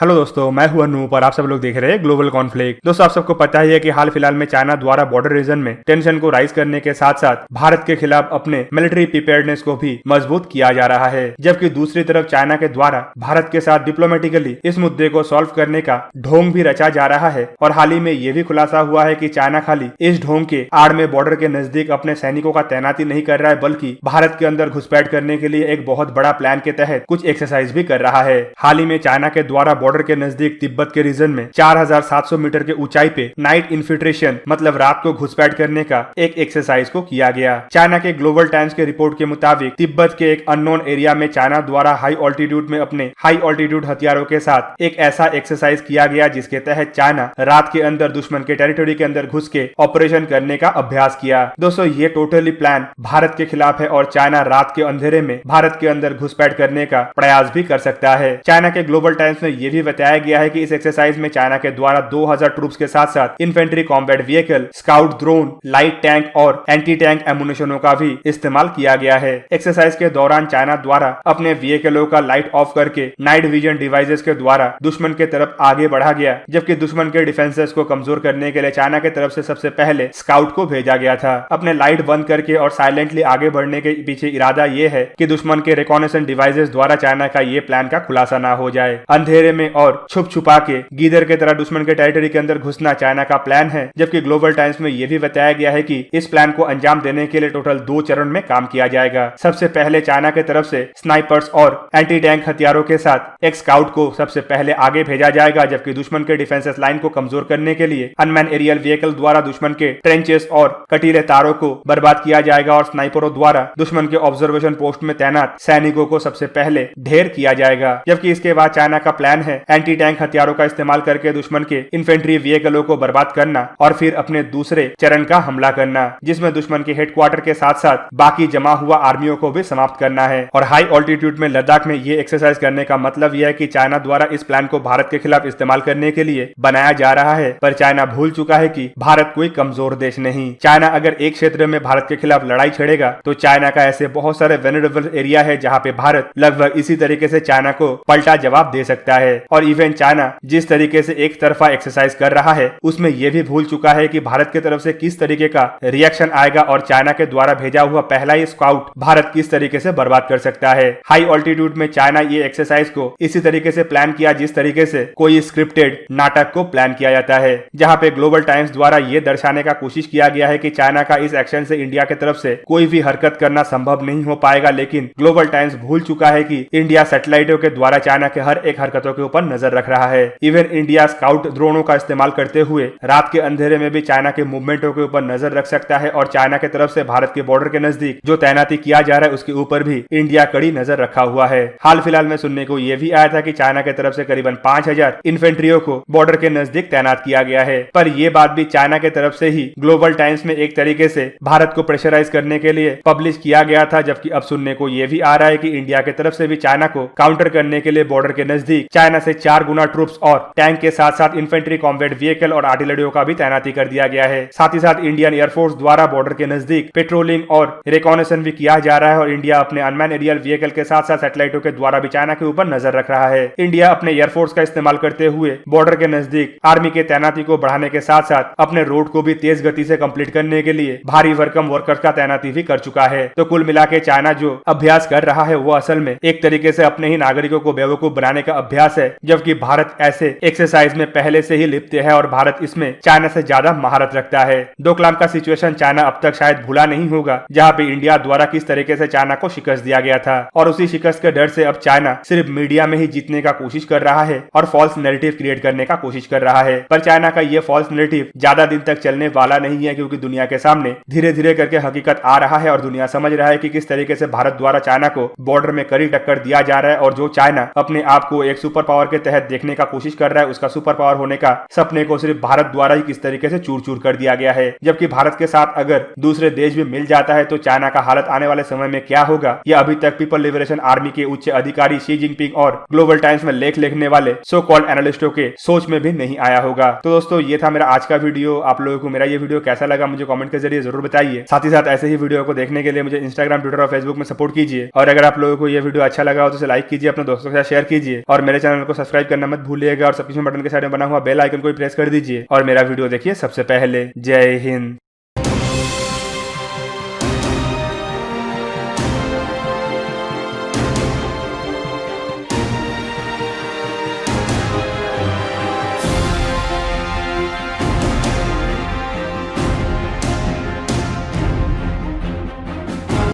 Hello दोस्तों, मैं हूं अनूप और आप सब लोग देख रहे हैं ग्लोबल कॉन्फ्लिक्ट। दोस्तों, आप सबको पता ही है कि हाल फिलहाल में चाइना द्वारा बॉर्डर रीजन में टेंशन को राइज करने के साथ साथ भारत के खिलाफ अपने मिलिट्री प्रिपेयर्डनेस को भी मजबूत किया जा रहा है, जबकि दूसरी तरफ चाइना के द्वारा भारत के साथ डिप्लोमेटिकली इस मुद्दे को सॉल्व करने का ढोंग भी रचा जा रहा है। और हाल ही में ये भी खुलासा हुआ है कि चाइना खाली इस ढोंग के आड़ में बॉर्डर के नजदीक अपने सैनिकों का तैनाती नहीं कर रहा है, बल्कि भारत के अंदर घुसपैठ करने के लिए एक बहुत बड़ा प्लान के तहत कुछ एक्सरसाइज भी कर रहा है। हाल ही में चाइना के द्वारा बॉर्डर के नजदीक तिब्बत के रीजन में 4700 मीटर के ऊंचाई पे नाइट इन्फिल्ट्रेशन मतलब रात को घुसपैठ करने का एक एक्सरसाइज को किया गया। चाइना के ग्लोबल टाइम्स के रिपोर्ट के मुताबिक तिब्बत के एक अननोन एरिया में चाइना द्वारा हाई ऑल्टीट्यूड में अपने हाई ऑल्टीट्यूड हथियारों के साथ एक ऐसा एक्सरसाइज किया गया जिसके तहत चाइना रात के अंदर दुश्मन के टेरिटरी के अंदर घुस के ऑपरेशन करने का अभ्यास किया। दोस्तों, ये टोटली प्लान भारत के खिलाफ है और चाइना रात के अंधेरे में भारत के अंदर घुसपैठ करने का प्रयास भी कर सकता है। चाइना के ग्लोबल टाइम्स में यह भी बताया गया है कि इस एक्सरसाइज में चाइना के द्वारा 2000 ट्रूप्स के साथ साथ infantry combat vehicle, scout drone, light tank और एंटी टैंक एमुनिशनों का भी इस्तेमाल किया गया है। एक्सरसाइज के दौरान चाइना द्वारा अपने व्हीकलों का लाइट ऑफ करके नाइट विजन डिवाइसेस के द्वारा दुश्मन के तरफ आगे बढ़ा गया, जबकि दुश्मन के डिफेंसेस को कमजोर करने के लिए चाइना की तरफ से सबसे पहले स्काउट को भेजा गया था। अपने लाइट बंद करके और साइलेंटली आगे बढ़ने के पीछे इरादा ये है कि दुश्मन के रिकॉनेसेंस डिवाइसेस द्वारा चाइना का ये प्लान का खुलासा ना हो जाए। अंधेरे में और छुप छुपा के गीदर के तरह दुश्मन के टेरिटरी के अंदर घुसना चाइना का प्लान है, जबकि ग्लोबल टाइम्स में यह भी बताया गया है कि इस प्लान को अंजाम देने के लिए टोटल 2 चरण में काम किया जाएगा। सबसे पहले चाइना की तरफ से स्नाइपर्स और एंटी टैंक हथियारों के साथ एक स्काउट को सबसे पहले आगे भेजा जाएगा, जबकि दुश्मन के डिफेंसेस लाइन को कमजोर करने के लिए अनमैन एरियल व्हीकल द्वारा दुश्मन के ट्रेंचेस और कटीले तारों को बर्बाद किया जाएगा और स्नाइपरों द्वारा दुश्मन के ऑब्जर्वेशन पोस्ट में तैनात सैनिकों को सबसे पहले ढेर किया जाएगा। जबकि इसके बाद चाइना का प्लान है एंटी टैंक हथियारों का इस्तेमाल करके दुश्मन के इन्फेंट्री व्हीकलों को बर्बाद करना और फिर अपने दूसरे चरण का हमला करना, जिसमें दुश्मन के हेडक्वार्टर के साथ साथ बाकी जमा हुआ आर्मियों को भी समाप्त करना है। और हाई ऑल्टीट्यूड में लद्दाख में ये एक्सरसाइज करने का मतलब यह है कि चाइना द्वारा इस प्लान को भारत के खिलाफ इस्तेमाल करने के लिए बनाया जा रहा है, पर चाइना भूल चुका है कि भारत कोई कमजोर देश नहीं। चाइना अगर एक क्षेत्र में भारत के खिलाफ लड़ाई छेड़ेगा तो चाइना का ऐसे बहुत सारे वेनरेबल एरिया है जहाँ पे भारत लगभग इसी तरीके से चाइना को पलटा जवाब दे सकता है। और इवन चाइना जिस तरीके से एक तरफा एक्सरसाइज कर रहा है उसमें यह भी भूल चुका है कि भारत की तरफ से किस तरीके का रिएक्शन आएगा और चाइना के द्वारा भेजा हुआ पहला ही स्काउट भारत किस तरीके से बर्बाद कर सकता है। हाई ऑल्टीट्यूड में चाइना ये एक्सरसाइज को इसी तरीके से प्लान किया जिस तरीके से कोई स्क्रिप्टेड नाटक को प्लान किया जाता है, जहाँ पे ग्लोबल टाइम्स द्वारा ये दर्शाने का कोशिश किया गया है कि चाइना का इस एक्शन से इंडिया की तरफ से कोई भी हरकत करना संभव नहीं हो पाएगा। लेकिन ग्लोबल टाइम्स भूल चुका है कि इंडिया सैटेलाइटों के द्वारा चाइना के हर एक हरकतों के ऊपर नजर रख रहा है। इवन इंडिया स्काउट ड्रोनों का इस्तेमाल करते हुए रात के अंधेरे में भी चाइना के मूवमेंटों के ऊपर नजर रख सकता है और चाइना की तरफ से भारत के बॉर्डर के नजदीक जो तैनाती किया जा रहा है उसके ऊपर भी इंडिया कड़ी नजर रखा हुआ है। हाल फिलहाल में सुनने को यह भी आया था कि चाइना की तरफ से करीबन 5000 इन्फेंट्रियों को बॉर्डर के नजदीक तैनात किया गया है, पर यह बात भी चाइना की तरफ से ही ग्लोबल टाइम्स में एक तरीके से भारत को प्रेशराइज करने के लिए पब्लिश किया गया था। जबकि अब सुनने को यह भी आ रहा है कि इंडिया की तरफ से भी चाइना को काउंटर करने के लिए बॉर्डर के नजदीक चाइना से 4 गुना ट्रूप्स और टैंक के साथ साथ इन्फेंट्री कॉम्बैट व्हीकल और आर्टिलरियों का भी तैनाती कर दिया गया है। साथ ही साथ इंडियन एयरफोर्स द्वारा बॉर्डर के नजदीक पेट्रोलिंग और रिकॉनेशन भी किया जा रहा है और इंडिया अपने अनमैन एरियल व्हीकल के साथ साथ सैटेलाइटों के द्वारा भी चाइना के ऊपर नजर रख रहा है। इंडिया अपने एयरफोर्स का इस्तेमाल करते हुए बॉर्डर के नजदीक आर्मी के तैनाती को बढ़ाने के साथ साथ अपने रोड को भी तेज गति से कंप्लीट करने के लिए भारी भरकम वर्कर्स का तैनाती भी कर चुका है। तो कुल मिला के चाइना जो अभ्यास कर रहा है वो असल में एक तरीके से अपने ही नागरिकों को बेवकूफ बनाने का अभ्यास है, जबकि भारत ऐसे एक्सरसाइज में पहले से ही लिप्त है और भारत इसमें चाइना से ज्यादा महारत रखता है। डोकलाम का सिचुएशन चाइना अब तक शायद भूला नहीं होगा, जहाँ पे इंडिया द्वारा किस तरीके से चाइना को शिकस्त दिया गया था और उसी शिकस्त के डर से अब चाइना सिर्फ मीडिया में ही जीतने का कोशिश कर रहा है और फॉल्स नैरेटिव क्रिएट करने का कोशिश कर रहा है। पर चाइना का ये फॉल्स नैरेटिव ज्यादा दिन तक चलने वाला नहीं है, क्योंकि दुनिया के सामने धीरे धीरे करके हकीकत आ रहा है और दुनिया समझ रहा है कि किस तरीके से भारत द्वारा चाइना को बॉर्डर में कड़ी टक्कर दिया जा रहा है और जो चाइना अपने आप को एक सुपर पावर के तहत देखने का कोशिश कर रहा है उसका सुपर पावर होने का सपने को सिर्फ भारत द्वारा ही किस तरीके से चूर चूर कर दिया गया है। जबकि भारत के साथ अगर दूसरे देश भी मिल जाता है तो चाइना का हालत आने वाले समय में क्या होगा यह अभी तक पीपल लिबरेशन आर्मी के उच्च अधिकारी शी जिनपिंग और ग्लोबल टाइम्स में लेख लिखने वाले सो कॉल्ड एनालिस्टों के सोच में भी नहीं आया होगा। तो दोस्तों, ये था मेरा आज का वीडियो। आप लोगों को मेरा ये वीडियो कैसा लगा मुझे कमेंट के जरिए जरूर बताइए। साथ ही साथ ऐसे ही वीडियो को देखने के लिए मुझे इंस्टाग्राम, ट्विटर और फेसबुक में सपोर्ट कीजिए। और अगर आप लोगों को ये वीडियो अच्छा लगा हो तो इसे लाइक कीजिए, अपने दोस्तों के साथ शेयर कीजिए और मेरे चैनल चैनल को सब्सक्राइब करना मत भूलिएगा और सब्सक्रिप्शन बटन के साइड में बना हुआ बेल आइकन को प्रेस कर दीजिए और मेरा वीडियो देखिए सबसे पहले। जय हिंद।